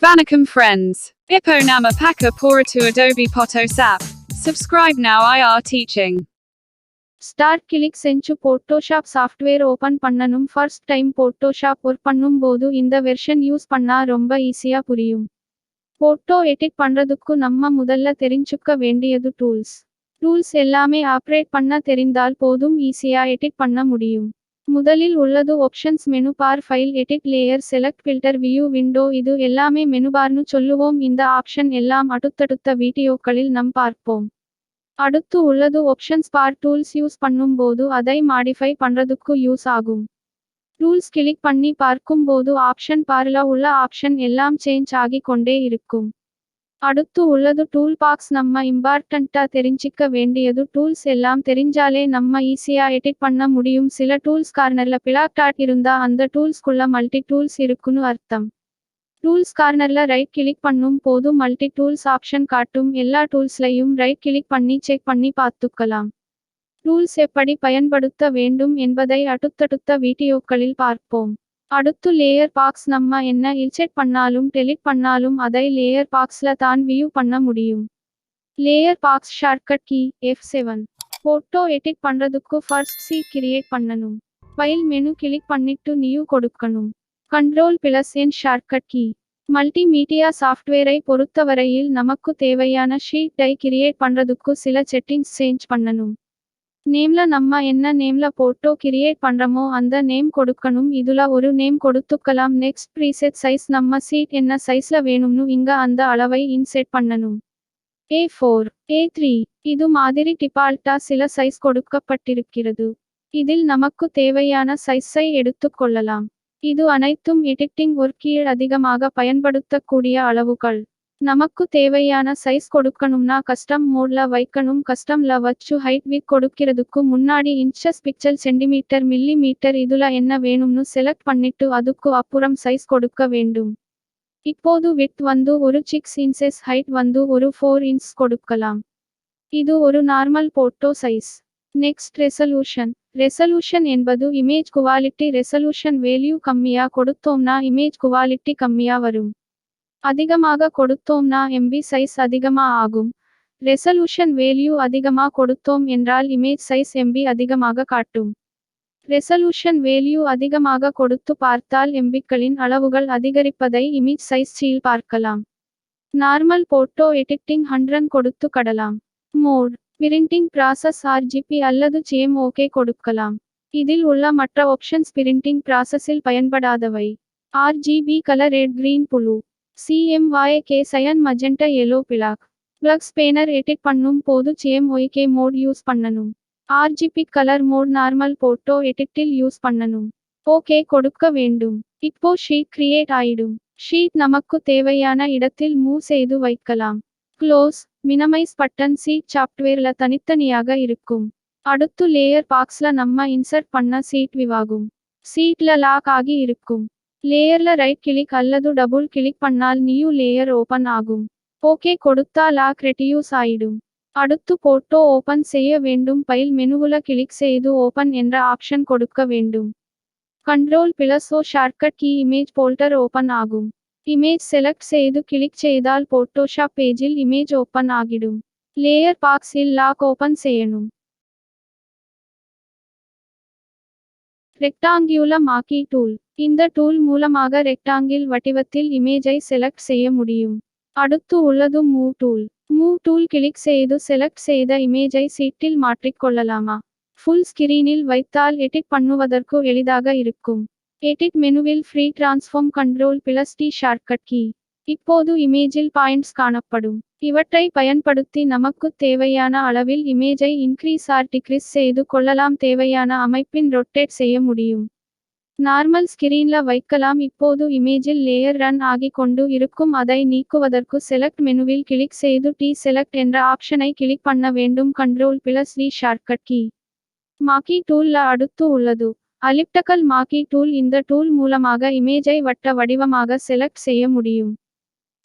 Vanakkam friends. Ipo nama paka poratu Adobe Photoshop. Subscribe now IR teaching. Start click செஞ்சு Photoshop software open பண்ணனும். First time Photoshop work பண்ணும் போது இந்த version use பண்ணா ரொம்ப ஈஸியா புரியும். போட்டோ எடிட் பண்றதுக்கு நம்ம முதல்ல தெரிஞ்சுக்க வேண்டியது டூல்ஸ் எல்லாமே ஆப்ரேட் பண்ண தெரிந்தால் போதும் ஈஸியா எடிட் பண்ண முடியும். முதலில் உள்ளது options menu bar, file, edit, layer, select, filter, view window. இது எல்லாமே மெனுபார்னு சொல்லுவோம். இந்த ஆப்ஷன் எல்லாம் அடுத்தடுத்த வீடியோக்களில் நாம் பார்ப்போம். அடுத்து உள்ளது ஆப்ஷன்ஸ் பார். டூல்ஸ் யூஸ் பண்ணும் போது அதை மாடிஃபை பண்றதுக்கு யூஸ் ஆகும். டூல்ஸ் கிளிக் பண்ணி பார்க்கும் போது ஆப்ஷன் பார்ல உள்ள ஆப்ஷன் எல்லாம் சேஞ்ச் ஆகி கொண்டே இருக்கும். அடுத்து உள்ளது டூல் பாக்ஸ். நம்ம இம்பார்ட்டன்ட்டா தெரிஞ்சிக்க வேண்டியது டூல்ஸ் எல்லாம் தெரிஞ்சாலே நம்ம ஈஸியா எடிட் பண்ண முடியும். சில டூல்ஸ் கார்னர்ல பிளாக் இருந்தா அந்த டூல்ஸ்குள்ள மல்டி டூல்ஸ் இருக்குன்னு அர்த்தம். டூல்ஸ் கார்னர்ல ரைட் கிளிக் பண்ணும் போது மல்டி டூல்ஸ் ஆப்ஷன் காட்டும். எல்லா டூல்ஸ்லையும் ரைட் கிளிக் பண்ணி செக் பண்ணி பார்த்துக்கலாம். டூல்ஸ் எப்படி பயன்படுத்த வேண்டும் என்பதை அடுத்தடுத்த வீடியோக்களில் பார்ப்போம். அடுத்து லேயர் பாக்ஸ். நம்ம என்ன இன்செர்ட் பண்ணாலும் டெலிட் பண்ணாலும் அதை லேயர் பாக்ஸ்ல தான் வியூ பண்ண முடியும். Layer box shortcut key F7. Photo edit பண்றதுக்கு ஃபர்ஸ்ட் சீட் கிரியேட் பண்ணனும். ஃபைல் மெனு கிளிக் பண்ணிட்டு நியூ கொடுக்கணும். Ctrl+N shortcut key. மல்டிமீடியா சாஃப்ட்வேரை பொறுத்தவரையில் நமக்கு தேவையான ஷீட்டை கிரியேட் பண்றதுக்கு சில செட்டிங்ஸ் சேஞ்ச் பண்ணனும். நேம்ல நம்ம என்ன நேம்ல போட்டோ கிரியேட் பண்றோமோ அந்த நேம் கொடுக்கணும். இதுல ஒரு நேம் கொடுத்துக்கலாம். Next preset size. நம்ம சீட் என்ன சைஸ்ல வேணும்னு இங்க அந்த அளவை இன்செர்ட் பண்ணனும். A4, A3 இது மாதிரி டிபால்ட்டா சில சைஸ் கொடுக்கப்பட்டிருக்கிறது. இதில் நமக்கு தேவையான சைஸை எடுத்துக்கொள்ளலாம். இது அனைத்தும் எடிட்டிங் ஒர்க்கில் அதிகமாக பயன்படுத்தக்கூடிய அளவுகள். நமக்கு தேவையான சைஸ் கொடுக்கணும்னா கஸ்டம் மோட்ல வைக்கணும். கஸ்டம்ல வச்சு ஹைட் வித் கொடுக்கிறதுக்கு முன்னாடி இன்ச்சஸ், பிக்சல், சென்டிமீட்டர், மில்லிமீட்டர் இதுல என்ன வேணும்னு செலக்ட் பண்ணிட்டு அதுக்கு அப்புறம் சைஸ் கொடுக்க வேண்டும். இப்போது விட்த் வந்து ஒரு 6 இன்ச்சஸ், ஹைட் வந்து ஒரு 4 இன்ச் கொடுக்கலாம். இது ஒரு normal photo size. Next resolution என்பது இமேஜ் குவாலிட்டி. ரெசல்யூஷன் வேல்யூ கம்மியா கொடுத்தோம்னா இமேஜ் குவாலிட்டி கம்மியா வரும். அதிகமாக கொடுத்தோம்னா MB சைஸ் அதிகமா ஆகும். ரெசல்யூஷன் வேல்யூ அதிகமா கொடுத்தோம் என்றால் இமேஜ் சைஸ் MB அதிகமாக காட்டும். ரெசல்யூஷன் வேல்யூ அதிகமாக கொடுத்து பார்த்தால் MBக்களின் அளவுகள் அதிகரிப்பதை இமேஜ் சைஸ் சீல் பார்க்கலாம். நார்மல் போட்டோ எடிட்டிங் 100 கொடுத்து கடலாம். மோட் பிரிண்டிங் ப்ராசஸ் RGB அல்லது CMYK கொடுக்கலாம். இதில் உள்ள மற்ற ஆப்ஷன்ஸ் பிரிண்டிங் ப்ராசஸில் பயன்படாதவை. RGB colour red, green, blue. CMYK cyan, magenta, yellow, black. Flex banner edit பண்ணும் போது CMYK மோட் யூஸ் பண்ணனும். RGB colour mode normal photo எடிட்டில் யூஸ் பண்ணனும். ஓகே கொடுக்க வேண்டும். இப்போ ஷீட் கிரியேட் ஆயிடும். ஷீட் நமக்கு தேவையான இடத்தில் மூவ் செய்து வைக்கலாம். க்ளோஸ், மினிமைஸ் பட்டன் ஷீட் சாஃப்ட்வேர்ல தனித்தனியாக இருக்கும். அடுத்து லேயர் பாக்ஸ்ல நம்ம இன்சர்ட் பண்ண ஷீட் விவாகும். ஷீட்ல லாக் ஆகி இருக்கும். லேயர்ல ரைட் கிளிக் அல்லது டபுள் கிளிக் பண்ணால் நியூ லேயர் ஓபன் ஆகும். ஓகே கொடுத்தா லாக் ரெடியூஸ் ஆயிடும். அடுத்து போட்டோ ஓபன் செய்ய வேண்டும். ஃபைல் மெனுவுல கிளிக் செய்து ஓபன் என்ற ஆப்ஷன் கொடுக்க வேண்டும். Ctrl+O shortcut key. Image folder open ஆகும். இமேஜ் செலக்ட் செய்து கிளிக் செய்தால் போட்டோஷாப் பேஜில் இமேஜ் ஓபன் ஆகிடும். லேயர் பாக்ஸ் இல் லாக் ஓபன் செய்யணும். Rectangular marquee tool. இந்த டூல் மூலமாக ரெக்டாங்கில் வடிவத்தில் இமேஜை செலக்ட் செய்ய முடியும். அடுத்து உள்ளது மூவ் டூல் கிளிக் செய்து செலக்ட் செய்த இமேஜை சீட்டில் மாற்றிக்கொள்ளலாமா? ஃபுல் ஸ்கிரீனில் வைத்தால் எடிட் பண்ணுவதற்கு எளிதாக இருக்கும். எடிட் மெனுவில் free transform Ctrl+T shortcut key. இப்போது இமேஜில் பாயிண்ட்ஸ் காணப்படும். இவற்றை பயன்படுத்தி நமக்கு தேவையான அளவில் இமேஜை இன்க்ரீஸ் ஆர் டிக்ரீஸ் செய்து கொள்ளலாம். தேவையான அமைப்பின் ரொட்டேட் செய்ய முடியும். நார்மல் ஸ்கிரீன்ல வைக்கலாம். இப்போது இமேஜில் லேயர் ரன் ஆகி கொண்டு இருக்கும். அதை நீக்குவதற்கு செலக்ட் மெனுவில் கிளிக் செய்து T செலக்ட் என்ற ஆப்ஷனை கிளிக் பண்ண வேண்டும். Ctrl+V shortcut key. மார்க்கி டூல்ல அடுத்து உள்ளது அலிப்டிக்கல் மார்க்கி டூல். இந்த டூல் மூலமாக இமேஜை வட்ட வடிவமாக செலக்ட் செய்ய முடியும்.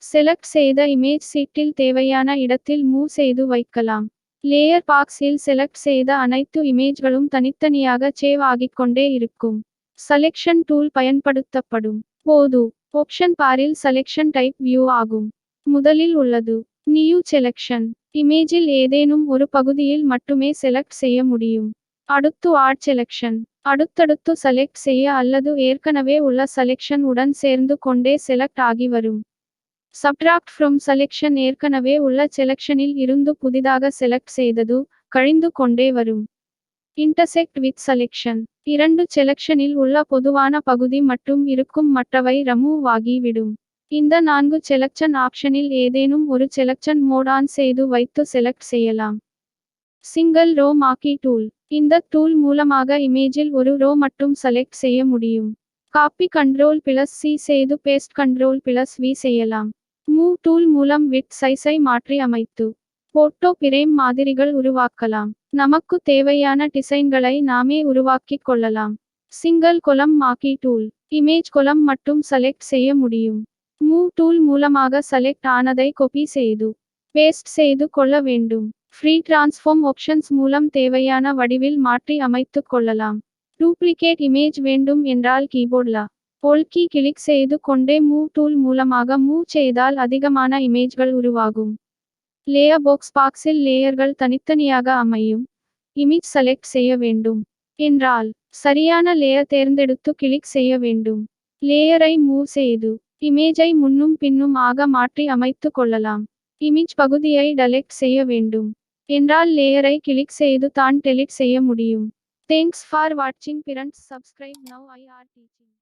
செலக்ட் செய்த இமேஜ் சீட்டில் தேவையான இடத்தில் மூவ் செய்து வைக்கலாம். லேயர் பாக்ஸில் செலக்ட் செய்த அனைத்து இமேஜ்களும் தனித்தனியாக சேவ் ஆகிக்கொண்டே இருக்கும். செலெக்ஷன் டூல் பயன்படுத்தப்படும் போது ஆப்ஷன் பாரில் செலக்ஷன் டைப் வியூ ஆகும். முதலில் உள்ளது நியூ செலக்ஷன். இமேஜில் ஏதேனும் ஒரு பகுதியில் மட்டுமே செலக்ட் செய்ய முடியும். அடுத்து ஆட் செலக்ஷன். அடுத்தடுத்து செலக்ட் செய்ய அல்லது ஏற்கனவே உள்ள செலக்ஷன் உடன் சேர்ந்து கொண்டே செலக்ட் ஆகி வரும். Subtract from selection. ஏற்கனவே உள்ள செலக்ஷனில் இருந்து புதிதாக செலக்ட் செய்தது கழிந்து கொண்டே வரும். Intersect with selection. இரண்டு செலக்ஷனில் உள்ள பொதுவான பகுதி மட்டும் இருக்கும், மற்றவை ரிமூவ் ஆகி விடும். இந்த 4 செலக்ஷன் ஆப்ஷனில் ஏதேனும் ஒரு செலக்ஷன் மோட் ஆன் செய்து வைத்து செலக்ட் செய்யலாம். Single row marquee tool. இந்த டூல் மூலமாக இமேஜில் ஒரு ரோ மட்டும் செலக்ட் செய்ய முடியும். காப்பி Ctrl+C செய்து பேஸ்ட் Ctrl+V செய்யலாம். மூவ் டூல் மூலம் விட்த் சைஸை மாற்றி அமைத்து போட்டோ பிரேம் மாதிரிகள் உருவாக்கலாம். நமக்கு தேவையான டிசைன்களை நாமே உருவாக்கிக் கொள்ளலாம். Single கொலம் marquee tool. இமேஜ் கொலம் மட்டும் செலக்ட் செய்ய முடியும். மூவ் டூல் மூலமாக செலக்ட் ஆனதை காப்பி செய்து பேஸ்ட் செய்து கொள்ள வேண்டும். ஃப்ரீ டிரான்ஸ்ஃபார்ம் ஆப்ஷன்ஸ் மூலம் தேவையான வடிவில் மாற்றி அமைத்துக் கொள்ளலாம். டூப்ளிகேட் இமேஜ் வேண்டும் என்றால் கீபோர்ட்ல ஆல்ட் கீ கிளிக் செய்து கொண்டே மூவ் டூல் மூலமாக மூவ் செய்தால் அதிகமான இமேஜ்கள் உருவாகும். லேயர் பாக்ஸில் லேயர்கள் தனித்தனியாக அமையும். இமேஜ் செலக்ட் செய்ய வேண்டும் என்றால் சரியான லேயர் தேர்ந்தெடுத்து கிளிக் செய்ய வேண்டும். லேயரை மூவ் செய்து இமேஜை முன்னும் பின்னும் ஆக மாற்றி அமைத்து கொள்ளலாம். இமேஜ் பகுதியை டெலீட் செய்ய வேண்டும் என்றால் லேயரை கிளிக் செய்து தான் டெலீட் செய்ய முடியும். தேங்க்ஸ் ஃபார் வாட்சிங் friends. Subscribe now. I are teaching.